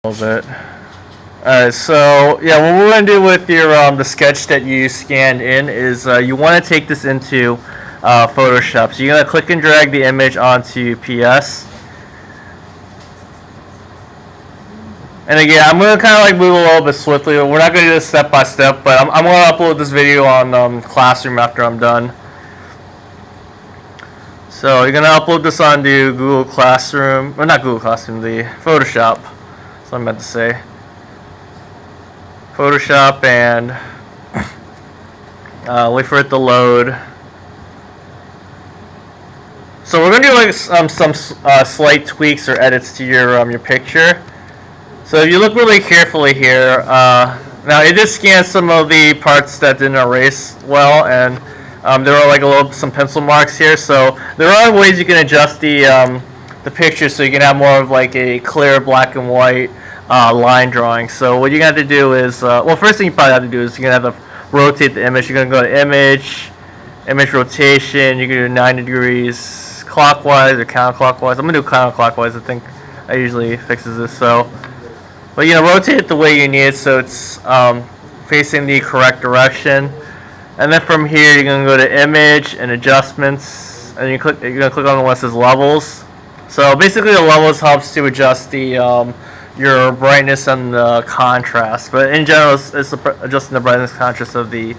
A little bit. Alright, so yeah, what we're gonna do with your the sketch that you scanned in is you want to take this into Photoshop. So you're gonna click and drag the image onto PS. And again, I'm gonna kind of like move a little bit swiftly. We're not gonna do this step by step, but I'm gonna upload this video on Classroom after I'm done. So you're gonna upload this onto Google Classroom, or not Google Classroom, the Photoshop. That's what I meant to say. Photoshop, and wait for it to load. So we're gonna do like some slight tweaks or edits to your picture. So if you look really carefully here, now it did scan some of the parts that didn't erase well, and there are like some pencil marks here. So there are ways you can adjust the picture so you can have more of like a clear black and white line drawing. So what you're going to have to do is, well, first thing you probably have to do is you're going to have to rotate the image. You're going to go to image rotation. You can do 90 degrees clockwise or counterclockwise. I'm going to do counterclockwise. I think that usually fixes this. So, but rotate it the way you need it so it's facing the correct direction. And then from here you're going to go to image and adjustments, and you're going to click on the one that says levels. So basically the levels helps to adjust the your brightness and the contrast, but in general it's adjusting the brightness and contrast of the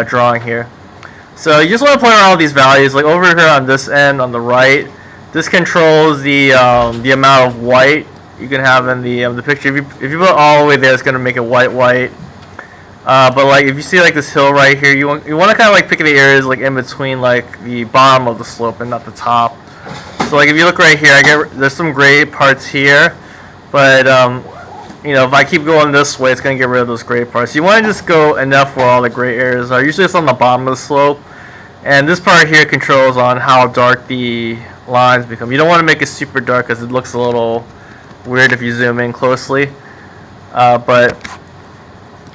drawing here. So you just want to play around with these values. Like over here on this end on the right, this controls the amount of white you can have in the picture. If you put it all the way there, it's going to make it white. But like if you see like this hill right here, you want to kind of like pick the areas like in between like the bottom of the slope and not the top. So like if you look right here, there's some gray parts here. But if I keep going this way, it's going to get rid of those gray parts. You want to just go enough where all the gray areas are. Usually it's on the bottom of the slope. And this part here controls on how dark the lines become. You don't want to make it super dark because it looks a little weird if you zoom in closely. But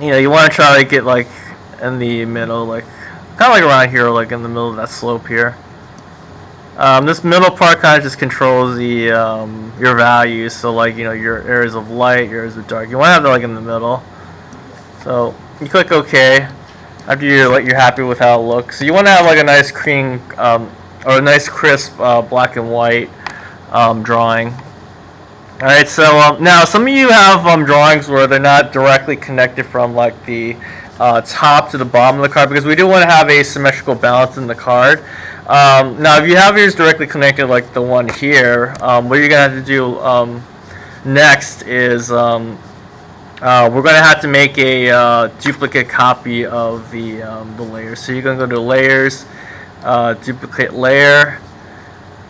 you want to try to get like in the middle, like kind of like around here, like in the middle of that slope here. This middle part kind of just controls the your values. So like your areas of light, your areas of dark. You want to have that like in the middle. So you click OK after you're happy with how it looks. So you want to have like a nice cream or a nice crisp black and white drawing. All right. So now some of you have drawings where they're not directly connected from like the top to the bottom of the card, because we do want to have a symmetrical balance in the card. Now, if you have yours directly connected, like the one here, what you're going to have to do next is we're going to have to make a duplicate copy of the layer. So you're going to go to Layers, Duplicate Layer,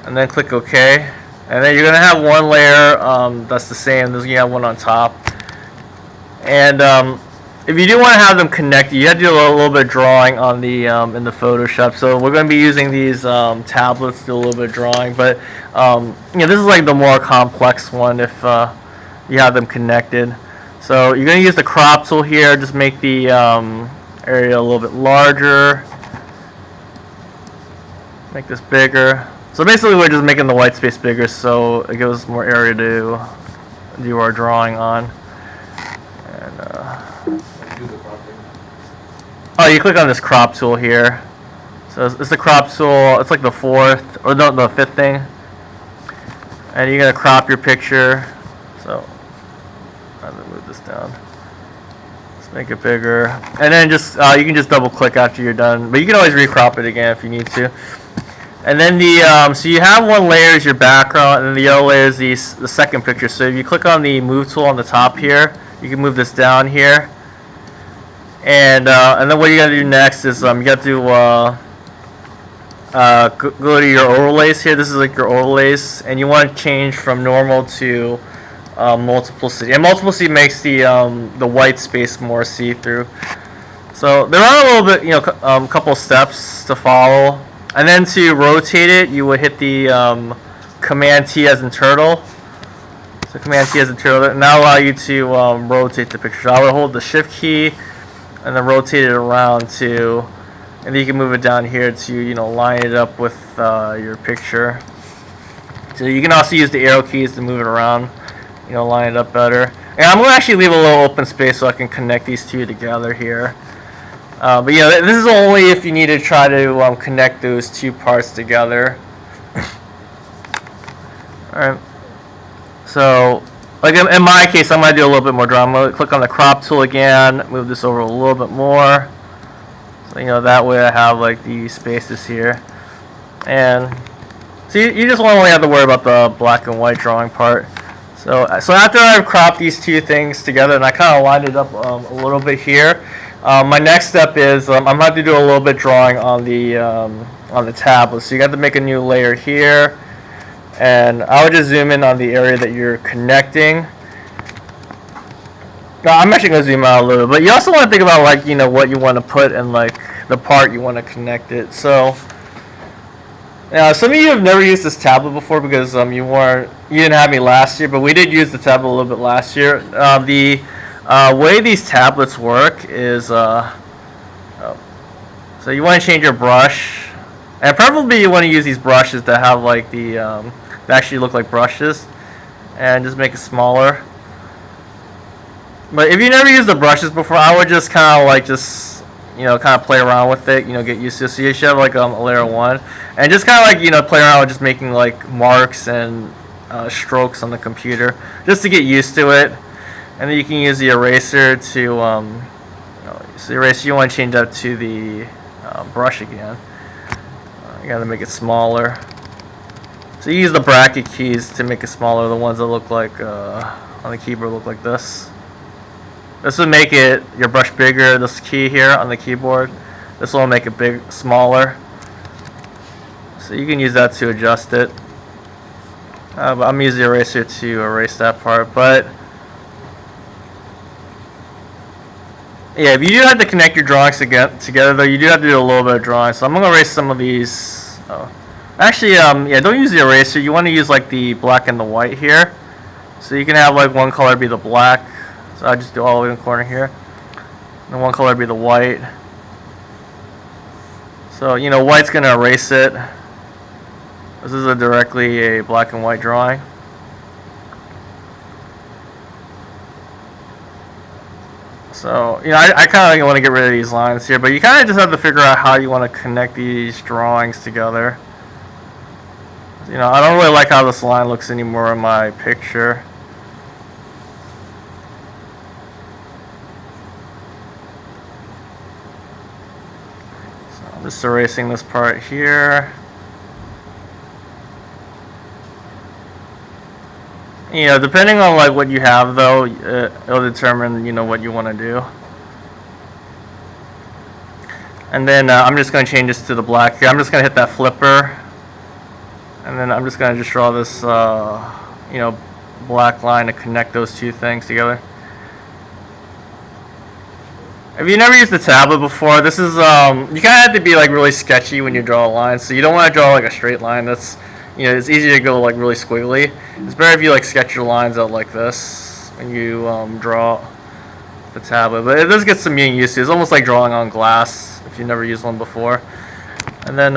and then click OK. And then you're going to have one layer that's the same. There's going to have one on top. And if you do want to have them connected, you have to do a little bit of drawing on the in the Photoshop. So we're going to be using these tablets to do a little bit of drawing, but this is like the more complex one if you have them connected. So you're going to use the crop tool here. Just make the area a little bit larger. Make this bigger. So basically, we're just making the white space bigger, so it gives us more area to do our drawing on. And oh, you click on this crop tool here. So it's the crop tool. It's like the fourth, or no, the fifth thing. And you're gonna crop your picture. So I'm gonna move this down. Let's make it bigger. And then just you can just double click after you're done, but you can always recrop it again if you need to. And then so you have one layer is your background, and then the other layer is the second picture. So if you click on the move tool on the top here, you can move this down here. And then what you gotta do next is you got to go to your overlays here. This is like your overlays, and you want to change from normal to multiplicity. And multiplicity makes the white space more see-through. So there are a little bit, couple steps to follow. And then to rotate it, you would hit the Command T as in turtle. So Command T as in turtle, and that'll allow you to rotate the picture. So I would hold the Shift key and then rotate it around to, and then you can move it down here to line it up with your picture. So you can also use the arrow keys to move it around, line it up better. And I'm going to actually leave a little open space so I can connect these two together here. But yeah, this is only if you need to try to connect those two parts together. Alright, so like in my case, I'm going to do a little bit more drawing. I'm going to click on the crop tool again, move this over a little bit more. So that way I have like these spaces here. And so you just only have to worry about the black and white drawing part. So after I've cropped these two things together and I kind of lined it up a little bit here, my next step is I'm going to do a little bit drawing on the tablet. So you got to make a new layer here, and I would just zoom in on the area that you're connecting. Now, I'm actually going to zoom out a little bit, but you also want to think about like what you want to put in like the part you want to connect it. So some of you have never used this tablet before because you didn't have me last year, but we did use the tablet a little bit last year. The way these tablets work is so you want to change your brush, and preferably you want to use these brushes that have like that actually look like brushes, and just make it smaller. But if you never used the brushes before, I would just kind of like kind of play around with it, get used to it. So you should have like a layer 1, and just kind of like play around with just making like marks and strokes on the computer just to get used to it. And then you can use the eraser to so the eraser, you want to change that to the brush again. You got to make it smaller. So you use the bracket keys to make it smaller. The ones that look like on the keyboard look like this. This will make your brush bigger. This key here on the keyboard, this will make it smaller. So you can use that to adjust it. But I'm using the eraser to erase that part. But yeah, if you do have to connect your drawings together, though, you do have to do a little bit of drawing. So I'm going to erase some of these. Actually, yeah, don't use the eraser. You want to use like the black and the white here. So you can have like one color be the black. So I just do all the way in the corner here. And one color be the white. So white's going to erase it. This is directly a black and white drawing. So I kind of want to get rid of these lines here, but you kind of just have to figure out how you want to connect these drawings together. I don't really like how this line looks anymore in my picture. So I'm just erasing this part here. Depending on like what you have, though, it'll determine what you want to do. And then I'm just going to change this to the black here. I'm just going to hit that flipper, and then I'm just going to just draw this black line to connect those two things together. If you never used the tablet before, this is you kind of have to be like really sketchy when you draw a line. So you don't want to draw like a straight line. That's it's easy to go like really squiggly. It's better if you like sketch your lines out like this when you draw the tablet. But it does get some getting used to. It's almost like drawing on glass if you've never used one before. And then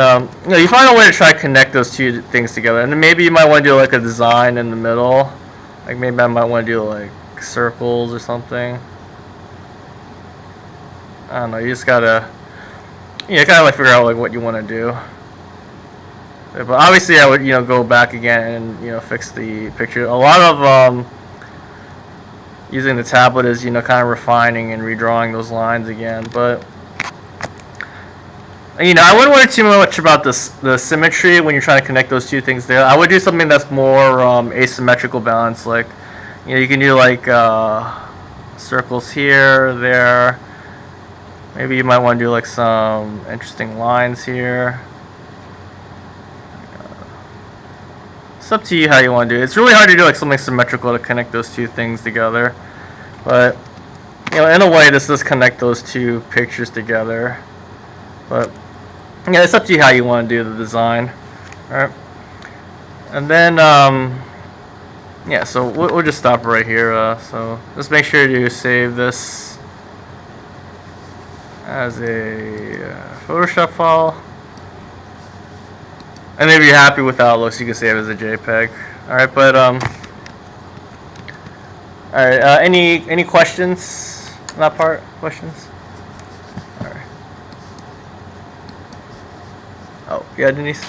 you find a way to try to connect those two things together. And then maybe you might want to do like a design in the middle. Like maybe I might want to do like circles or something. I don't know. You just gotta kind of like figure out like what you want to do. But obviously I would go back again and fix the picture. A lot of using the tablet is kind of refining and redrawing those lines again. But I wouldn't worry too much about the symmetry when you're trying to connect those two things there. I would do something that's more asymmetrical balance. Like you can do like circles here, there. Maybe you might want to do like some interesting lines here. It's up to you how you want to do it. It's really hard to do like something symmetrical to connect those two things together. But in a way, this does connect those two pictures together. But yeah, it's up to you how you want to do the design. All right. And then yeah, so we'll just stop right here. So just make sure to save this as a Photoshop file. And if you're happy with how it looks, you can save it as a JPEG. Alright, but All right. Any questions on that part? Questions? All right. Oh, yeah, Denise.